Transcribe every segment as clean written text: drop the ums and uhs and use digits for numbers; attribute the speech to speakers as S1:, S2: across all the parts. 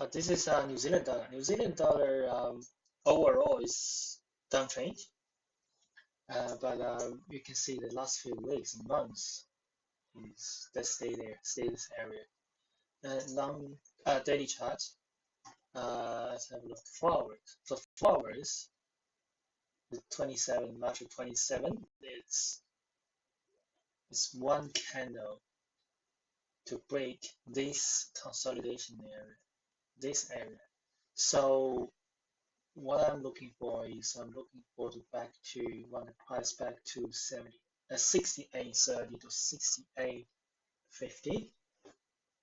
S1: This is New Zealand dollar. New Zealand dollar overall is downtrend, but you can see the last few weeks and months is that stay there, stay this area. Long daily chart. Let's have a look. Flowers. So flowers, the 27 March 27. It's one candle to break this consolidation area, this area. So what I'm looking for is I'm looking for to back to want the price back to 68.30 to 68.50.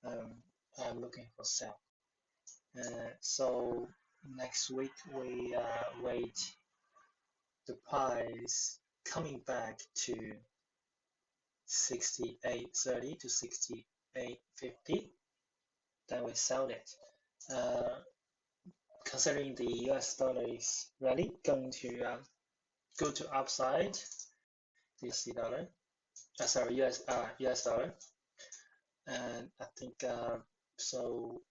S1: I'm looking for sell. So next week we wait the price coming back to 68.30 to 68.50. Then we sell it. Considering the US dollar is really going to go to upside, the USD dollar, sorry, US dollar, and I think so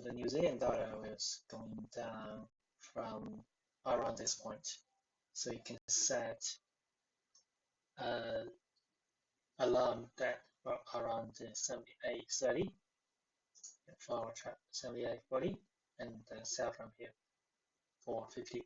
S1: the New Zealand dollar was going down from around this point. So you can set alarm that around 78.30 for 78.40 and sell from here for 50.